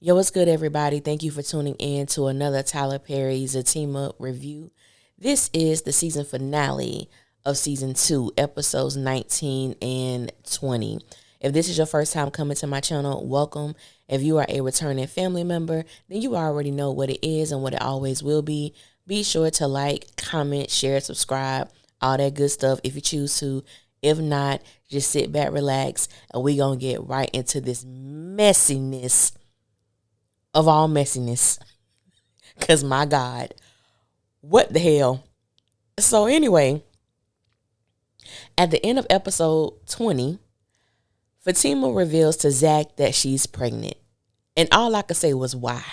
Yo, what's good, everybody? Thank you for tuning in to another Tyler Perry ZATIMA review. This is the season finale of season 2, episodes 19 and 20. If this is your first time coming to my channel, welcome. If you are a returning family member, then you already know what it is and what it always will be. Be sure to like, comment, share, subscribe, all that good stuff if you choose to. If not, just sit back, relax, and we're going to get right into this messiness of all messiness. Because my God, what the hell? So anyway, at the end of episode 20, Fatima reveals to Zach that she's pregnant. And all I could say was why?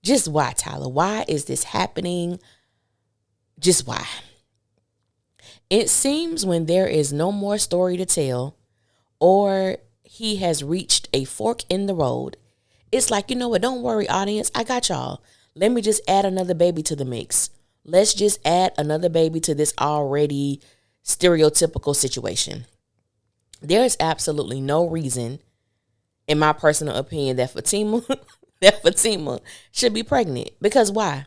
Just why, Tyler? Why is this happening? Just why? It seems when there is no more story to tell or he has reached a fork in the road, it's like, you know what, don't worry, audience, I got y'all. Let me just add another baby to the mix. Let's just add another baby to this already stereotypical situation. There is absolutely no reason, in my personal opinion, that Fatima should be pregnant. Because why?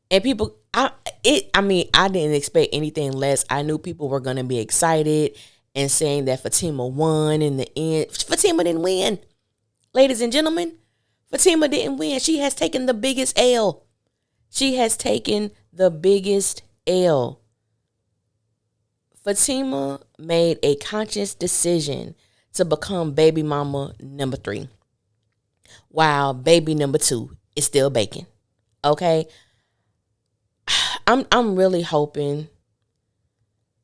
And people, I didn't expect anything less. I knew people were going to be excited and saying that Fatima won in the end. Fatima didn't win. Ladies and gentlemen, Fatima didn't win. She has taken the biggest L. She has taken the biggest L. Fatima made a conscious decision to become baby mama number 3, while baby number 2 is still baking. Okay? I'm really hoping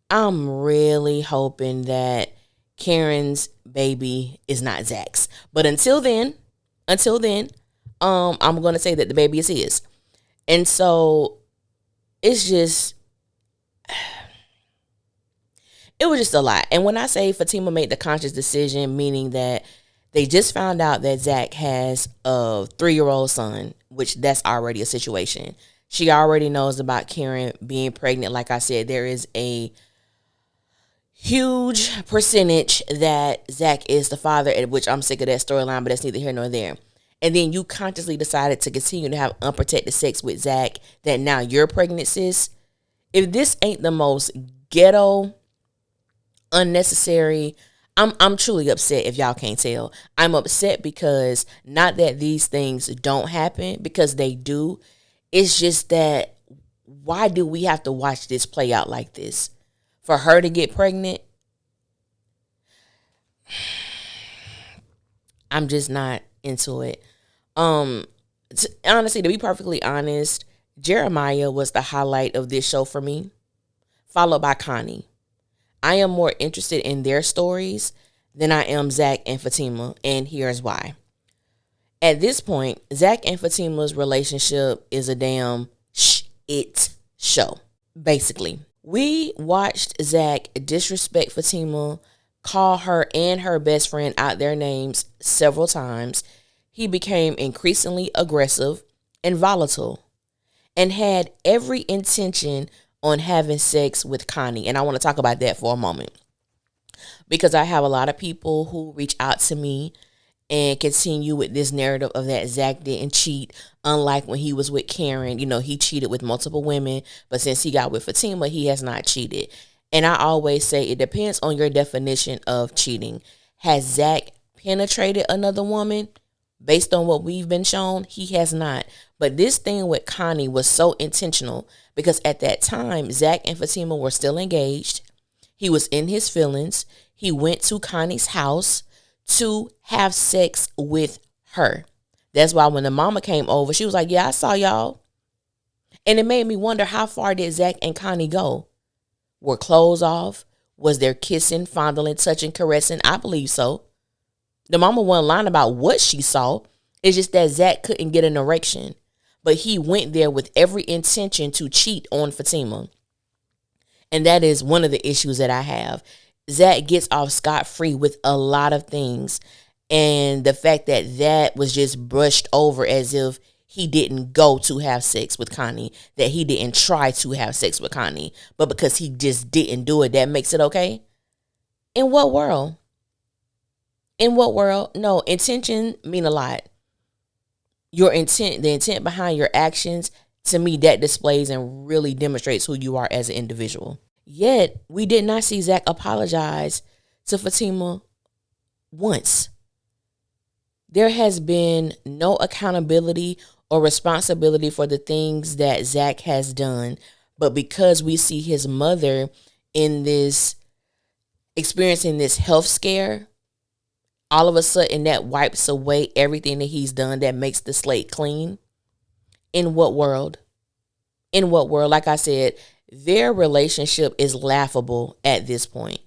that Karen's baby is not Zach's. But until then, I'm going to say that the baby is his. And so it's just, it was just a lot. And when I say Fatima made the conscious decision, meaning that they just found out that Zach has a 3-year-old son, which that's already a situation. She already knows about Karen being pregnant. Like I said, there is a huge percentage that Zach is the father, at which I'm sick of that storyline, but that's neither here nor there. And then you consciously decided to continue to have unprotected sex with Zach, that now you're pregnant, sis. If this ain't the most ghetto, unnecessary, I'm truly upset. If y'all can't tell, I'm upset because not that these things don't happen, because they do. It's just that, why do we have to watch this play out like this? For her to get pregnant, I'm just not into it. Honestly, to be perfectly honest, Jeremiah was the highlight of this show for me, followed by Connie. I am more interested in their stories than I am Zach and Fatima, and here's why. At this point, Zach and Fatima's relationship is a damn shit show, basically. We watched Zach disrespect Fatima, call her and her best friend out their names several times. He became increasingly aggressive and volatile and had every intention on having sex with Connie. And I want to talk about that for a moment, because I have a lot of people who reach out to me and continue with this narrative of that Zach didn't cheat, unlike when he was with Karen. You know, he cheated with multiple women, but since he got with Fatima, he has not cheated. And I always say it depends on your definition of cheating. Has Zach penetrated another woman? Based on what we've been shown, he has not. But this thing with Connie was so intentional, because at that time, Zach and Fatima were still engaged. He was in his feelings. He went to Connie's house to have sex with her. That's why when the mama came over, she was like, yeah, I saw y'all. And it made me wonder, how far did Zach and Connie go? Were clothes off? Was there kissing, fondling, touching, caressing? I believe so. The mama wasn't lying about what she saw. It's just that Zach couldn't get an erection. But he went there with every intention to cheat on Fatima. And that is one of the issues that I have. Zach gets off scot-free with a lot of things. And the fact that that was just brushed over as if he didn't go to have sex with Connie, that he didn't try to have sex with Connie, but because he just didn't do it, that makes it okay? In what world? In what world? No, intention mean a lot. Your intent, the intent behind your actions, to me, that displays and really demonstrates who you are as an individual. Yet, we did not see Zach apologize to Fatima once. There has been no accountability or responsibility for the things that Zach has done. But because we see his mother in this, experiencing this health scare, all of a sudden that wipes away everything that he's done, that makes the slate clean. In what world? In what world? Like I said, their relationship is laughable at this point.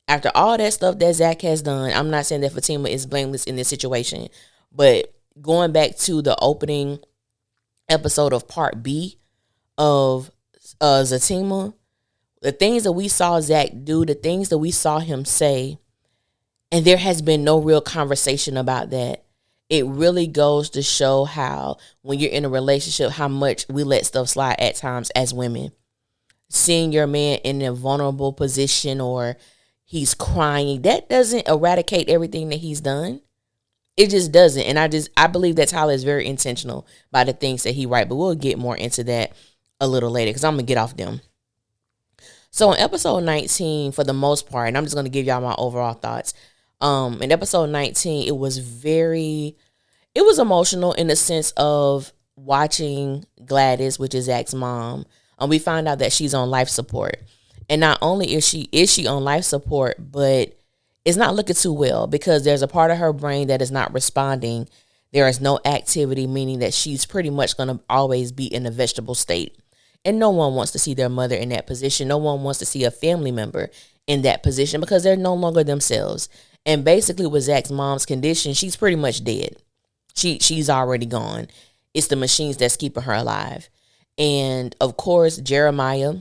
After all that stuff that Zach has done, I'm not saying that Fatima is blameless in this situation, but going back to the opening episode of part B of ZATIMA, the things that we saw Zach do, the things that we saw him say, and there has been no real conversation about that. It really goes to show how, when you're in a relationship, how much we let stuff slide at times as women. Seeing your man in a vulnerable position or he's crying, that doesn't eradicate everything that he's done. It just doesn't. And I believe that Tyler is very intentional by the things that he writes. But we'll get more into that a little later because I'm going to get off them. So in episode 19, for the most part, and I'm just going to give y'all my overall thoughts. In episode 19, it was emotional in the sense of watching Gladys, which is Zach's mom. We find out that she's on life support. And not only is she on life support, but it's not looking too well because there's a part of her brain that is not responding. There is no activity, meaning that she's pretty much going to always be in a vegetable state. And no one wants to see their mother in that position. No one wants to see a family member in that position because they're no longer themselves. And basically with Zach's mom's condition, she's pretty much dead. She's already gone. It's the machines that's keeping her alive. And of course, Jeremiah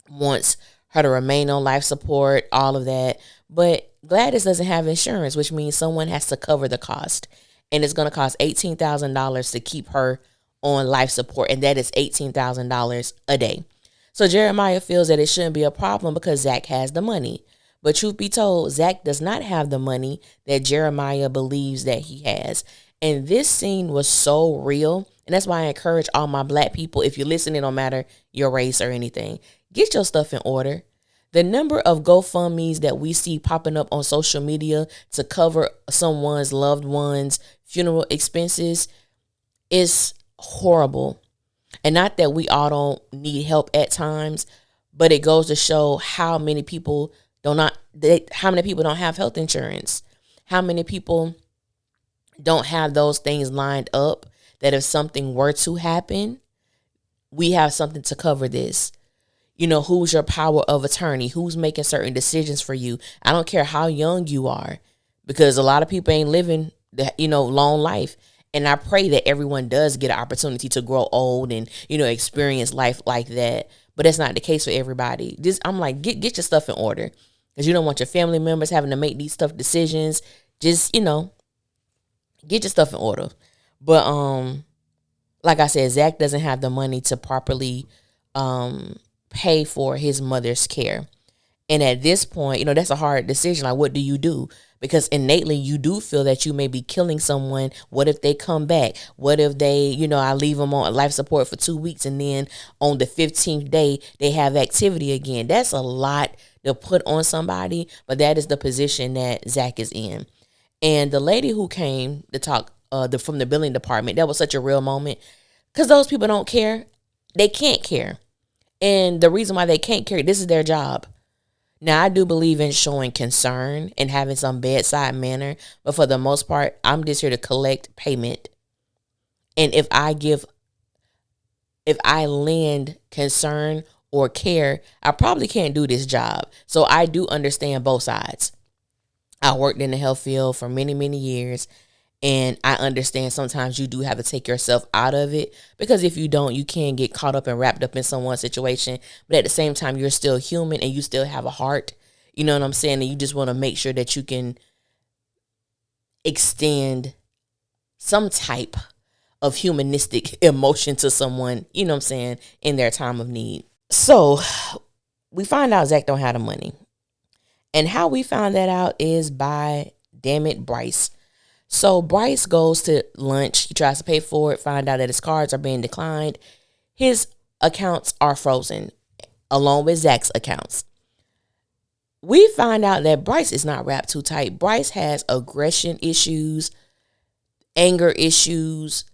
wants her to remain on life support, all of that. But Gladys doesn't have insurance, which means someone has to cover the cost. And it's going to cost $18,000 to keep her on life support. And that is $18,000 a day. So Jeremiah feels that it shouldn't be a problem because Zach has the money. But truth be told, Zach does not have the money that Jeremiah believes that he has. And this scene was so real. And that's why I encourage all my black people, if you're listening, no matter your race or anything, get your stuff in order. The number of GoFundMes that we see popping up on social media to cover someone's loved one's funeral expenses is horrible. And not that we all don't need help at times, but it goes to show how many people don't have health insurance, how many people don't have those things lined up that if something were to happen, we have something to cover this. You know, who's your power of attorney? Who's making certain decisions for you? I don't care how young you are, because a lot of people ain't living the, long life. And I pray that everyone does get an opportunity to grow old and, experience life like that. But that's not the case for everybody. I'm like, get your stuff in order, because you don't want your family members having to make these tough decisions. Just, get your stuff in order. But like I said, Zach doesn't have the money to properly pay for his mother's care. And at this point, that's a hard decision. Like, what do you do? Because innately you do feel that you may be killing someone. What if they come back? What if they, I leave them on life support for 2 weeks and then on the 15th day they have activity again? That's a lot to put on somebody, but that is the position that Zach is in. And the lady who came to talk from the billing department, that was such a real moment, because those people don't care. They can't care. And the reason why they can't care, this is their job. Now, I do believe in showing concern and having some bedside manner, but for the most part, I'm just here to collect payment. And if I lend concern or care, I probably can't do this job. So I do understand both sides. I worked in the health field for many, many years, and I understand sometimes you do have to take yourself out of it, because if you don't, you can get caught up and wrapped up in someone's situation. But at the same time, you're still human and you still have a heart. You know what I'm saying? And you just want to make sure that you can extend some type of humanistic emotion to someone, you know what I'm saying, in their time of need. So we find out Zach don't have the money. And how we found that out is by Damn it, Bryce. So Bryce goes to lunch. He tries to pay for it, find out that his cards are being declined. His accounts are frozen, along with Zach's accounts. We find out that Bryce is not wrapped too tight. Bryce has aggression issues, anger issues.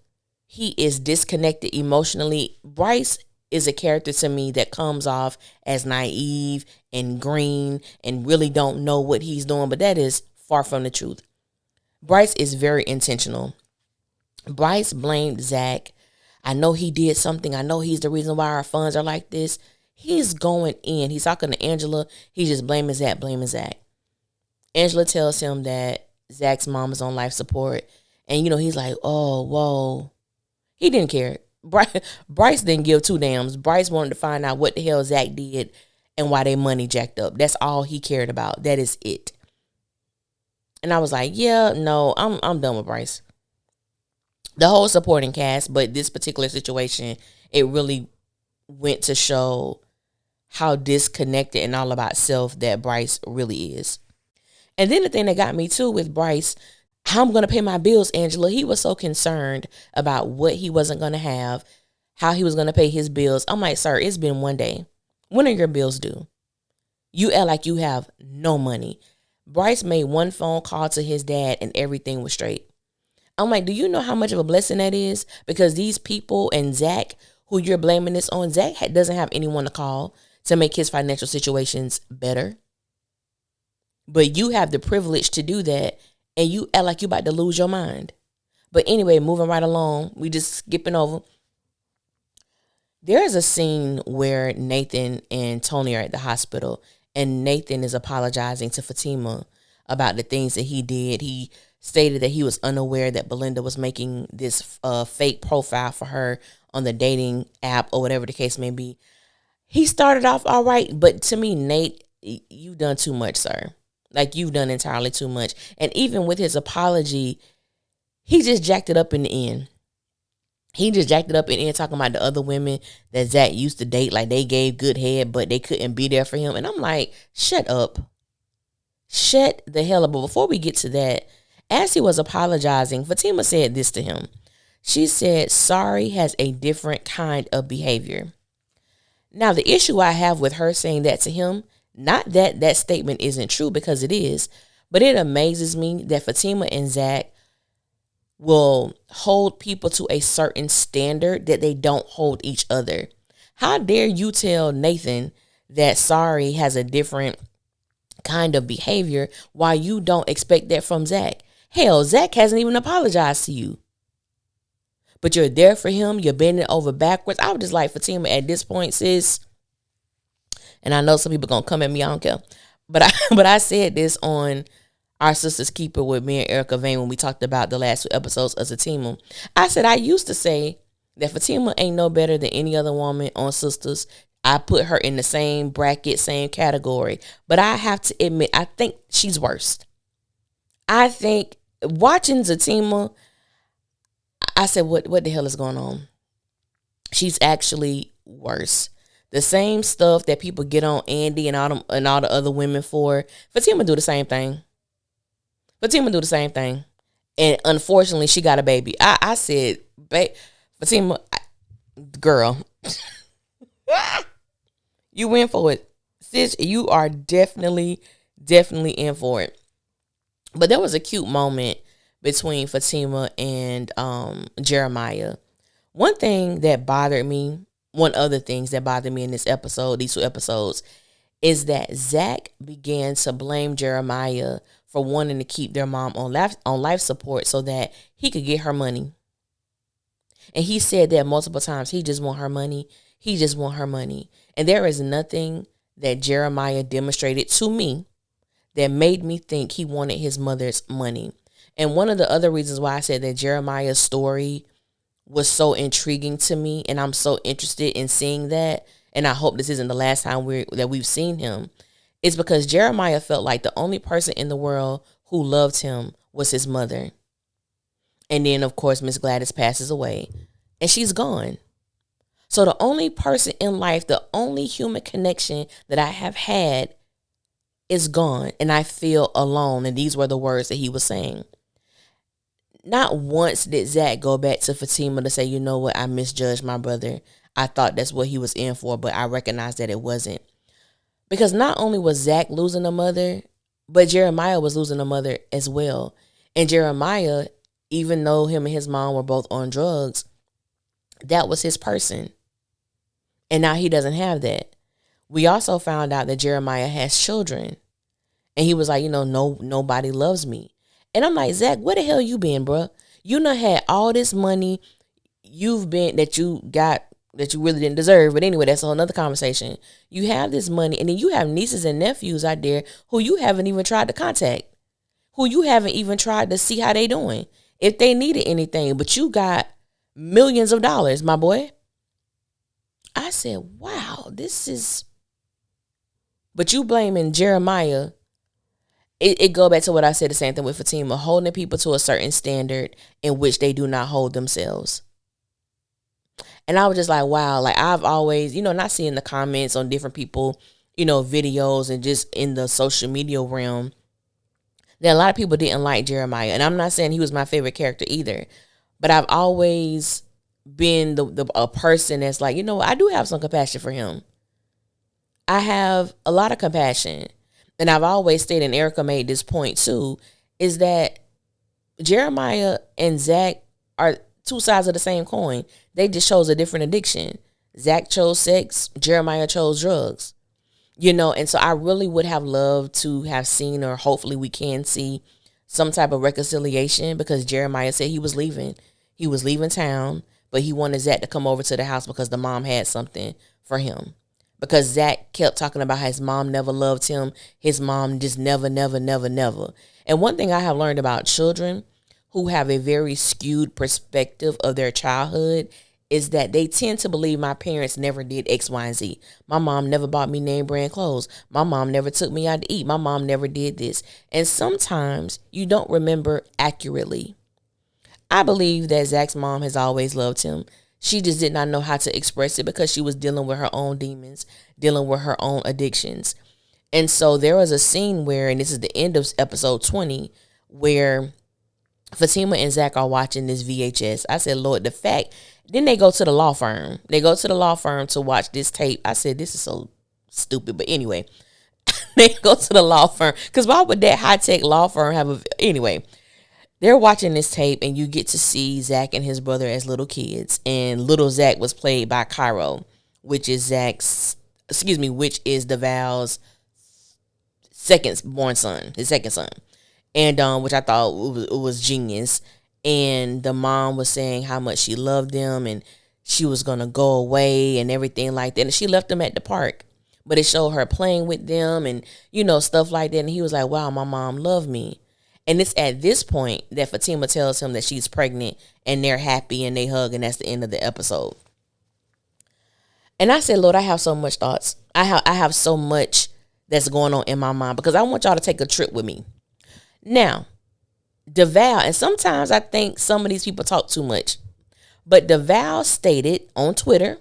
He is disconnected emotionally. Bryce is a character to me that comes off as naive and green and really don't know what he's doing, but that is far from the truth. Bryce is very intentional. Bryce blamed Zach. I know he did something. I know he's the reason why our funds are like this. He's going in. He's talking to Angela. He's just blaming Zach. Angela tells him that Zach's mom is on life support. And, he's like, oh, whoa. He didn't care. Bryce didn't give two damns. Bryce wanted to find out what the hell Zach did and why their money jacked up. That's all he cared about. That is it. And I was like, yeah, no, I'm done with Bryce. The whole supporting cast, but this particular situation, it really went to show how disconnected and all about self that Bryce really is. And then the thing that got me too with Bryce, how I'm going to pay my bills, Angela. He was so concerned about what he wasn't going to have, how he was going to pay his bills. I'm like, sir, it's been one day. When are your bills due? You act like you have no money. Bryce made one phone call to his dad and everything was straight. I'm like, do you know how much of a blessing that is? Because these people and Zach, who you're blaming this on, Zach doesn't have anyone to call to make his financial situations better. But you have the privilege to do that, and you act like you're about to lose your mind. But anyway, moving right along, we just skipping over. There is a scene where Nathan and Tony are at the hospital, and Nathan is apologizing to Fatima about the things that he did. He stated that he was unaware that Belinda was making this fake profile for her on the dating app or whatever the case may be. He started off all right, but to me, Nate, you've done too much, sir. Like, you've done entirely too much. And even with his apology, he just jacked it up in the end. He just jacked it up in the end, talking about the other women that Zach used to date, like they gave good head, but they couldn't be there for him. And I'm like, shut up. Shut the hell up. But before we get to that, as he was apologizing, Fatima said this to him. She said, sorry has a different kind of behavior. Now, the issue I have with her saying that to him, not that that statement isn't true, because it is, but it amazes me that Fatima and Zach will hold people to a certain standard that they don't hold each other. How dare you tell Nathan that sorry has a different kind of behavior while you don't expect that from Zach? Hell, Zach hasn't even apologized to you. But you're there for him. You're bending over backwards. I would just like Fatima at this point, sis. And I know some people going to come at me. I don't care. But I said this on Our Sister's Keeper with me and Erica Vane when we talked about the last 2 episodes of ZATIMA. I said I used to say that Fatima ain't no better than any other woman on Sisters. I put her in the same bracket, same category. But I have to admit, I think she's worse. I think watching ZATIMA, I said, what the hell is going on? She's actually worse. The same stuff that people get on Andy and all the other women for, Fatima do the same thing. And unfortunately, she got a baby. I said, Fatima, girl, you in for it. Sis, you are definitely in for it. But there was a cute moment between Fatima and Jeremiah. One other thing that bothered me in this episode, these 2 episodes, is that Zach began to blame Jeremiah for wanting to keep their mom on life support so that he could get her money. And he said that multiple times. He just want her money. And there is nothing that Jeremiah demonstrated to me that made me think he wanted his mother's money. And one of the other reasons why I said that Jeremiah's story was so intriguing to me, and I'm so interested in seeing that, and I hope this isn't the last time we've seen him, is because Jeremiah felt like the only person in the world who loved him was his mother. And then, of course, Miss Gladys passes away, and she's gone. So the only person in life, the only human connection that I have had is gone and I feel alone. And these were the words that he was saying. Not once did Zach go back to Fatima to say, you know what, I misjudged my brother. I thought that's what he was in for, but I recognized that it wasn't. Because not only was Zach losing a mother, but Jeremiah was losing a mother as well. And Jeremiah, even though him and his mom were both on drugs, that was his person. And now he doesn't have that. We also found out that Jeremiah has children. And he was like, nobody loves me. And I'm like, Zach, where the hell you been, bro? You done had all this money that you got that you really didn't deserve. But anyway, that's a whole nother conversation. You have this money, and then you have nieces and nephews out there who you haven't even tried to contact, who you haven't even tried to see how they doing, if they needed anything. But you got millions of dollars, my boy. I said, wow, this is... But you blaming Jeremiah. It go back to what I said, the same thing with Fatima, holding people to a certain standard in which they do not hold themselves. And I was just like, wow, like I've always, not seeing the comments on different people, videos and just in the social media realm, that a lot of people didn't like Jeremiah. And I'm not saying he was my favorite character either, but I've always been a person that's like, I do have some compassion for him. I have a lot of compassion. And I've always stated, and Erica made this point too, is that Jeremiah and Zach are two sides of the same coin. They just chose a different addiction. Zach chose sex, Jeremiah chose drugs. And so I really would have loved to have seen, or hopefully we can see, some type of reconciliation, because Jeremiah said he was leaving. He was leaving town, but he wanted Zach to come over to the house because the mom had something for him. Because Zach kept talking about how his mom never loved him. His mom just never. And one thing I have learned about children who have a very skewed perspective of their childhood is that they tend to believe my parents never did X, Y, and Z. My mom never bought me name brand clothes. My mom never took me out to eat. My mom never did this. And sometimes you don't remember accurately. I believe that Zach's mom has always loved him. She just did not know how to express it because she was dealing with her own demons, dealing with her own addictions. And so there was a scene where, and this is the end of episode 20, where Fatima and Zach are watching this VHS. I said, Lord, the fact. Then they go to the law firm. They go to the law firm to watch this tape. I said, this is so stupid. But anyway, they go to the law firm. Because why would that high-tech law firm anyway, they're watching this tape, and you get to see Zach and his brother as little kids. And little Zach was played by Cairo, which is DeVal's second son. And which I thought was genius. And the mom was saying how much she loved them and she was going to go away and everything like that. And she left them at the park. But it showed her playing with them and, stuff like that. And he was like, wow, my mom loved me. And it's at this point that Fatima tells him that she's pregnant and they're happy and they hug, and that's the end of the episode. And I said, Lord, I have so much thoughts. I have so much that's going on in my mind, because I want y'all to take a trip with me. Now, DeVal, and sometimes I think some of these people talk too much, but DeVal stated on Twitter,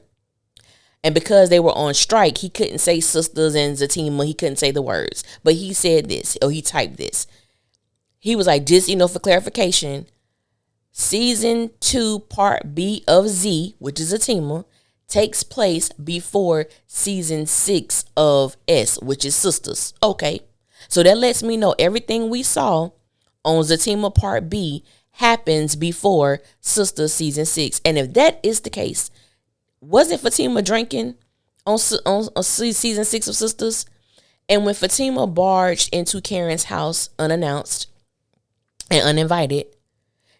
and because they were on strike, he couldn't say sisters and ZATIMA, he couldn't say the words, but he said this, or he typed this. He was like, just, for clarification, season 2, part B of Z, which is ZATIMA, takes place before season 6 of S, which is Sisters. Okay. So that lets me know everything we saw on ZATIMA part B happens before Sisters season 6. And if that is the case, wasn't Fatima drinking on season 6 of Sisters? And when Fatima barged into Karen's house unannounced and uninvited,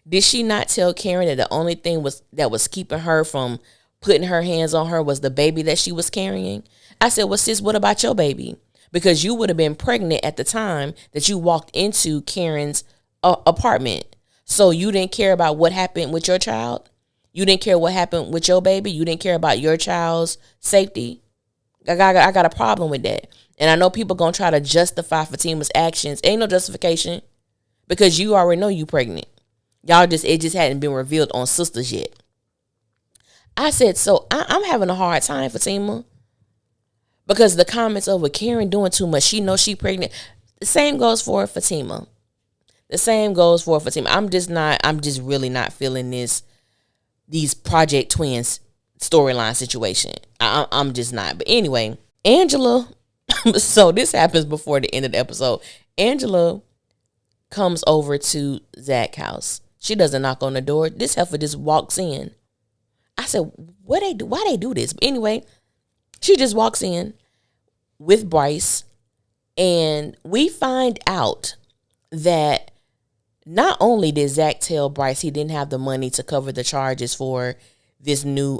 did she not tell Karen that the only thing that was keeping her from putting her hands on her was the baby that she was carrying? I said, well, sis, what about your baby? Because you would have been pregnant at the time that you walked into Karen's apartment. So you didn't care about what happened with your child? You didn't care what happened with your baby? You didn't care about your child's safety? I got a problem with that. And I know people going to try to justify Fatima's actions. Ain't no justification, because you already know you pregnant. It just hadn't been revealed on Sisters yet. I said, so I'm having a hard time, Fatima, Because the comments over Karen doing too much, she knows she pregnant. The same goes for Fatima. I'm just really not feeling these Project Twins storyline situation. I'm just not. But anyway, Angela, so this happens before the end of the episode. Angela comes over to Zach's house. She doesn't knock on the door. This heifer just walks in. I said, why they do this? But anyway, she just walks in with Bryce, and we find out that not only did Zach tell Bryce he didn't have the money to cover the charges for this new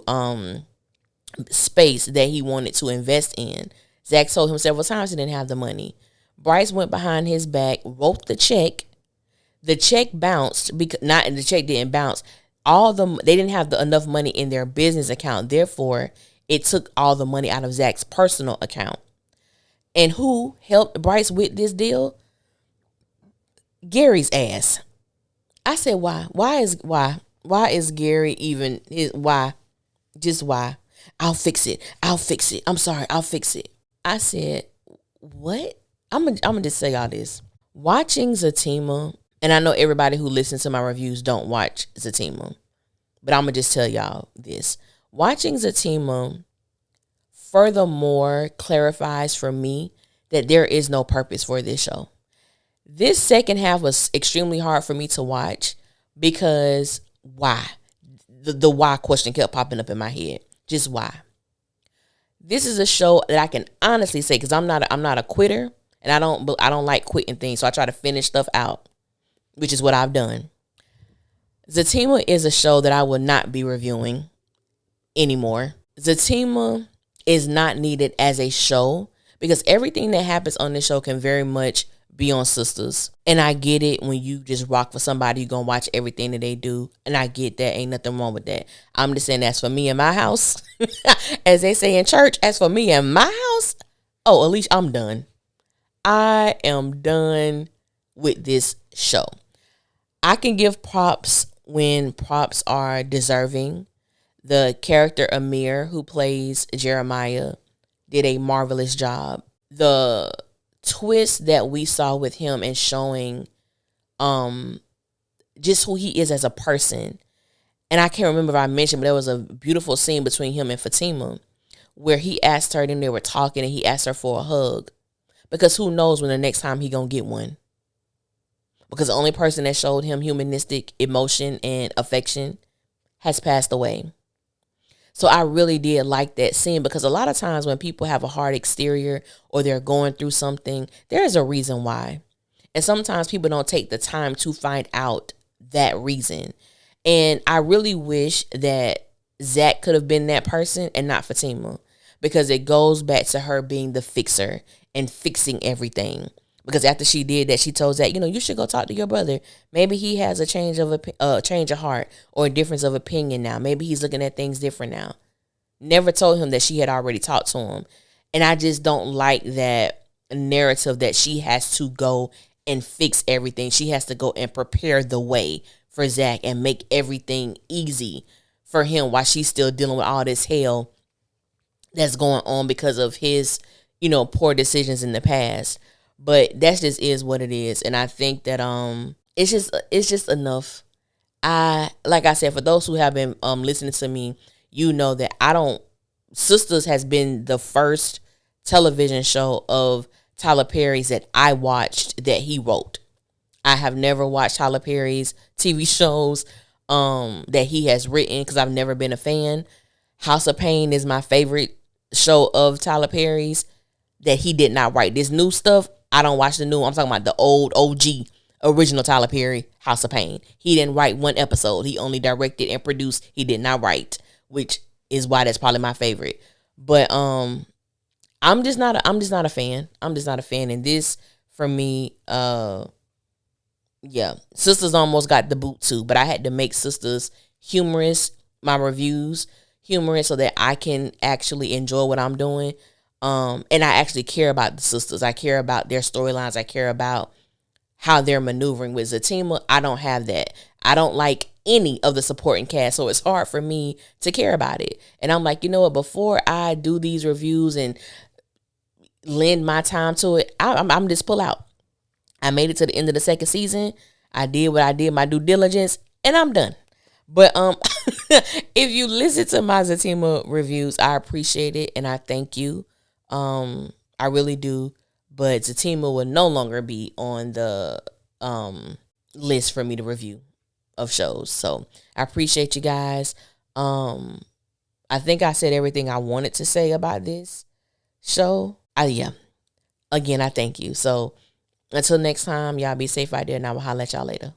space that he wanted to invest in. Zach told him several times he didn't have the money. Bryce went behind his back, wrote the check. The check bounced because the check didn't bounce. They didn't have enough money in their business account. Therefore, it took all the money out of Zach's personal account. And who helped Bryce with this deal? Gary's ass. I said, why? Why is Gary even why? Just why? I'll fix it. I'm sorry, I'll fix it. I said, what? I'm gonna just say all this. Watching ZATIMA, and I know everybody who listens to my reviews don't watch ZATIMA, but I'm gonna just tell y'all this. Watching ZATIMA furthermore clarifies for me that there is no purpose for this show. This second half was extremely hard for me to watch because why? The why question kept popping up in my head. Just why? This is a show that I can honestly say, because I'm not a quitter, and I don't like quitting things, so I try to finish stuff out, which is what I've done. ZATIMA is a show that I will not be reviewing anymore. ZATIMA is not needed as a show because everything that happens on this show can very much be on Sisters. And I get it, when you just rock for somebody, you're going to watch everything that they do. And I get that. Ain't nothing wrong with that. I'm just saying, as for me and my house, as they say in church, as for me and my house, at least I'm done. I am done with this show. I can give props when props are deserving. The character Amir, who plays Jeremiah, did a marvelous job. The twist that we saw with him and showing just who he is as a person. And I can't remember if I mentioned, but there was a beautiful scene between him and Fatima where he asked her, and they were talking, and he asked her for a hug. Because who knows when the next time he gonna get one. Because the only person that showed him humanistic emotion and affection has passed away. So I really did like that scene, because a lot of times when people have a hard exterior or they're going through something, there is a reason why. And sometimes people don't take the time to find out that reason. And I really wish that Zach could have been that person and not Fatima, because it goes back to her being the fixer and fixing everything. Because after she did that, she told Zach, you should go talk to your brother. Maybe he has a change of heart or a difference of opinion now. Maybe he's looking at things different now. Never told him that she had already talked to him. And I just don't like that narrative that she has to go and fix everything. She has to go and prepare the way for Zach and make everything easy for him while she's still dealing with all this hell that's going on because of his, poor decisions in the past. But that just is what it is. And I think that it's just enough. Like I said, for those who have been listening to me, you know that Sisters has been the first television show of Tyler Perry's that I watched that he wrote. I have never watched Tyler Perry's TV shows that he has written because I've never been a fan. House of Pain is my favorite show of Tyler Perry's that he did not write. This new stuff, I don't watch the new. I'm talking about the old OG original Tyler Perry, House of Pain. He didn't write one episode. He only directed and produced. He did not write, which is why that's probably my favorite. But I'm just not a fan. I'm just not a fan. And this, for me, Sisters almost got the boot too. But I had to make Sisters humorous, my reviews humorous, so that I can actually enjoy what I'm doing. And I actually care about the sisters. I care about their storylines. I care about how they're maneuvering. With ZATIMA, I don't have that. I don't like any of the supporting cast, so it's hard for me to care about it. And I'm like, you know what? Before I do these reviews and lend my time to it, I'm just pull out. I made it to the end of the second season. I did what I did, my due diligence, and I'm done. But if you listen to my ZATIMA reviews, I appreciate it and I thank you. I really do. But ZATIMA will no longer be on the list for me to review of shows. So I appreciate you guys. I think I said everything I wanted to say about this show. Yeah. Again, I thank you. So until next time, y'all be safe out there, and I will holler at y'all later.